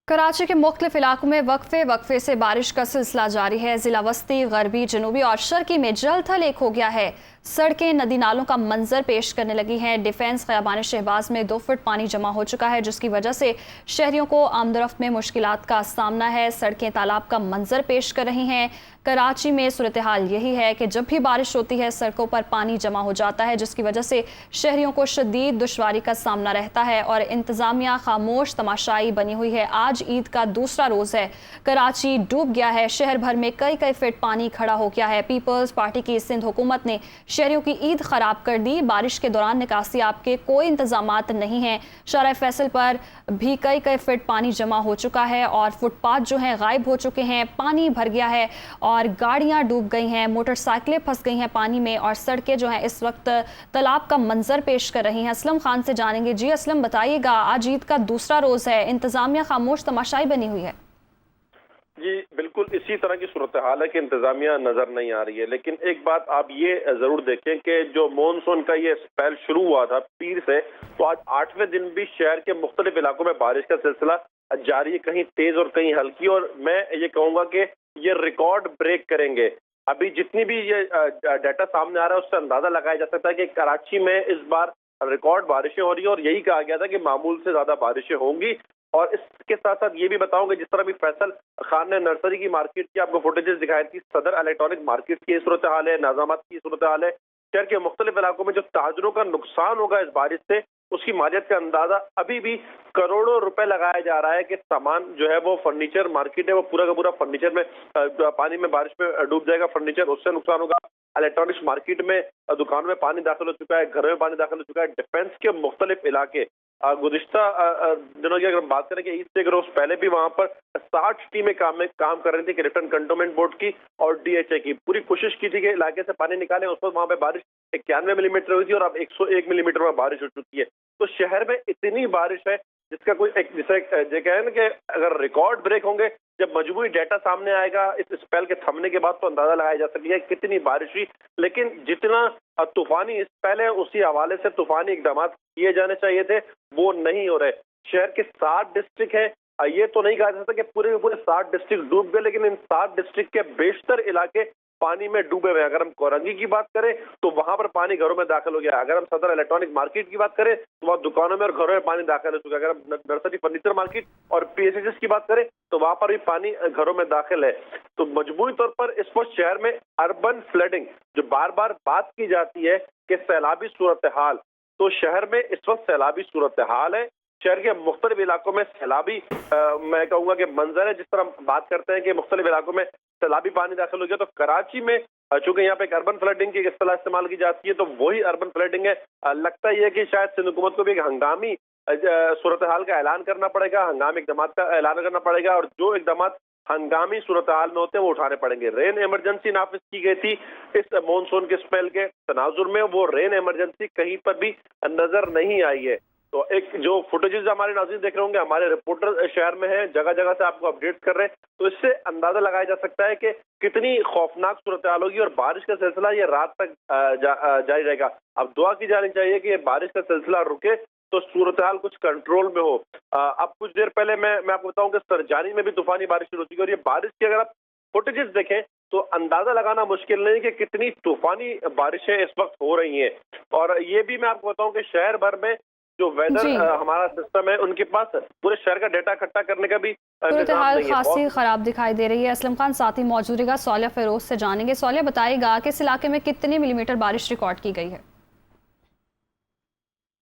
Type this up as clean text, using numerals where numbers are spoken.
कराची के मुख्तलिफ इलाकों में वक्फे वक्फे से बारिश का सिलसिला जारी है। जिला वस्ती, गरबी, जनूबी और शर्की में जल थल एक हो गया है। सड़कें नदी नालों का मंजर पेश करने लगी हैं। डिफेंस खयाबान शहबाज में 2 फुट पानी जमा हो चुका है, जिसकी वजह से शहरियों को आमदरफ्त में मुश्किलात का सामना है। सड़कें तालाब का मंजर पेश कर रही हैं। कराची में सूरत हाल यही है कि जब भी बारिश होती है सड़कों पर पानी जमा हो जाता है, जिसकी वजह से शहरियों को शदीद दुश्वारी का सामना रहता है और इंतजामिया खामोश तमाशाई बनी हुई है। आज ईद का दूसरा रोज है। कराची डूब गया है। शहर भर में कई कई फीट पानी खड़ा हो गया है। पीपल्स पार्टी की सिंध हुकूमत ने शहरियों की ईद खराब कर दी। बारिश के दौरान निकासी आपके कोई इंतजामात नहीं है। शारा फैसल पर भी कई कई फीट पानी जमा हो चुका है और फुटपाथ जो है गायब हो चुके हैं। पानी भर गया है और गाड़ियां डूब गई हैं, मोटरसाइकिलें फंस गई हैं पानी में और सड़कें जो हैं इस वक्त तालाब का मंजर पेश कर रही हैं। असलम खान से जानेंगे। जी असलम, बताइएगा, आज ईद का दूसरा रोज है, इंतजामिया खामोश तमाशाई बनी हुई है। जी बिल्कुल इसी तरह की सूरत हाल है कि इंतजामिया नजर नहीं आ रही है। लेकिन एक बात आप ये जरूर देखें कि जो मानसून का ये स्पेल शुरू हुआ था पीर से, तो आज 8वें दिन भी शहर के मुख्तलिफ इलाकों में बारिश का सिलसिला जारी है, कहीं तेज और कहीं हल्की। और मैं ये कहूंगा कि ये रिकॉर्ड ब्रेक करेंगे। अभी जितनी भी ये डाटा सामने आ रहा है उससे अंदाजा लगाया जा सकता है कि कराची में इस बार रिकॉर्ड बारिशें हो रही है और यही कहा गया था कि मामूल से ज्यादा बारिशें होंगी। और इसके साथ साथ ये भी बताऊंगा, जिस तरह भी फैसल खान ने नर्सरी की मार्केट की आपको फुटेजेस दिखाई थी, सदर इलेक्ट्रॉनिक मार्केट की सूरत हाल है, नाजामात की सूरत हाल है। शहर के मुख्तलिफ इलाकों में जो ताजरों का नुकसान होगा इस बारिश से, उसकी मालियत का अंदाजा अभी भी करोड़ों रुपए लगाया जा रहा है कि सामान जो है वो फर्नीचर मार्केट है वो पूरा का पूरा फर्नीचर में पानी में बारिश में डूब जाएगा। फर्नीचर, उससे नुकसान होगा। इलेक्ट्रॉनिक्स मार्केट में दुकानों में पानी दाखिल हो चुका है, घरों में पानी दाखिल हो चुका है। डिफेंस के मुख्तलिफ इलाके गुज़िश्ता दिनों की अगर हम बात करें कि ईद से एक रोज पहले भी वहां पर 60 टीमें काम कर रही थी लिफ्टन कंटोनमेंट बोर्ड की और डीएचए की। पूरी कोशिश की थी कि इलाके से पानी निकालें। उस वक्त वहां पे बारिश 91 मिलीमीटर हुई थी और अब 101 मिलीमीटर में बारिश हो चुकी है। तो शहर में इतनी बारिश है जिसका कोई जिसे कहे ना कि अगर रिकॉर्ड ब्रेक होंगे, जब मजबूरी डाटा सामने आएगा इस स्पेल के थमने के बाद, तो अंदाजा लगाया जा सकेगा कितनी बारिश हुई। लेकिन जितना तूफानी स्पेल है उसी हवाले से तूफानी इकदाम किए जाने चाहिए थे, वो नहीं हो रहे। शहर के 7 डिस्ट्रिक्ट है, ये तो नहीं कहा जा सकता कि पूरे के पूरे 7 डिस्ट्रिक्ट डूब गए, लेकिन इन 7 डिस्ट्रिक्ट के बेशतर इलाके पानी में डूबे हुए हैं। अगर हम कोरंगी की बात करें तो वहां पर पानी घरों में दाखिल हो गया। अगर हम सदर इलेक्ट्रॉनिक मार्केट की बात करें तो वहां दुकानों में और घरों में पानी दाखिल हो चुका है। अगर हम नर्सरी फर्नीचर मार्केट और पीएसएचएस की बात करें तो वहां पर भी पानी घरों में दाखिल है। तो मजबूरी तौर पर इस वक्त शहर में अर्बन फ्लडिंग जो बार बार बात की जाती है कि सैलाबी सूरत हाल, तो शहर में इस वक्त सैलाबी सूरत हाल है। शहर के मुख्तलिफ इलाकों में सैलाबी मैं कहूंगा कि मंजर है। जिस तरह हम बात करते हैं कि मुख्तलिफ इलाकों में सैलाबी पानी दाखिल हो गया, तो कराची में चूंकि यहाँ पे एक अर्बन फ्लडिंग की इस्तेलाह इस्तेमाल की जाती है, तो वही अर्बन फ्लडिंग है। लगता ही है कि शायद सिंध हुकूमत को भी एक हंगामी सूरत हाल का ऐलान करना पड़ेगा, हंगामी इकदाम का ऐलान करना पड़ेगा और जो इकदाम हंगामी सूरत हाल में होते हैं वो उठाने पड़ेंगे। रेन इमरजेंसी नाफिज की गई थी इस मानसून के स्पेल के तनाजुर में, वो रेन इमरजेंसी कहीं पर भी नजर नहीं आई है। तो एक जो फुटेजेस हमारे नाज़रीन देख रहे होंगे, हमारे रिपोर्टर शहर में हैं, जगह जगह से आपको अपडेट कर रहे हैं, तो इससे अंदाजा लगाया जा सकता है कि कितनी खौफनाक सूरत हाल होगी और बारिश का सिलसिला ये रात तक जारी रहेगा। अब दुआ की जानी चाहिए कि बारिश का सिलसिला रुके तो सूरत हाल कुछ कंट्रोल में हो। अब कुछ देर पहले मैं आपको बताऊं कि सरजानी में भी तूफानी बारिश शुरू हो चुकी है और ये बारिश की अगर आप फुटेजेस देखें तो अंदाजा लगाना मुश्किल नहीं कि कितनी तूफानी बारिशें इस वक्त हो रही हैं। और ये भी मैं आपको बताऊं कि शहर भर में जो वेदर हमारा सिस्टम है उनके पास पूरे शहर का डेटा इकट्ठा करने का भी हाल खासी खराब दिखाई दे रही है। असलम खान साथ ही मौजूद रहेगा। सौलिया फिरोज से जानेंगे। सौलिया, बताएगा कि इस इलाके में कितने मिलीमीटर बारिश रिकॉर्ड की गई है?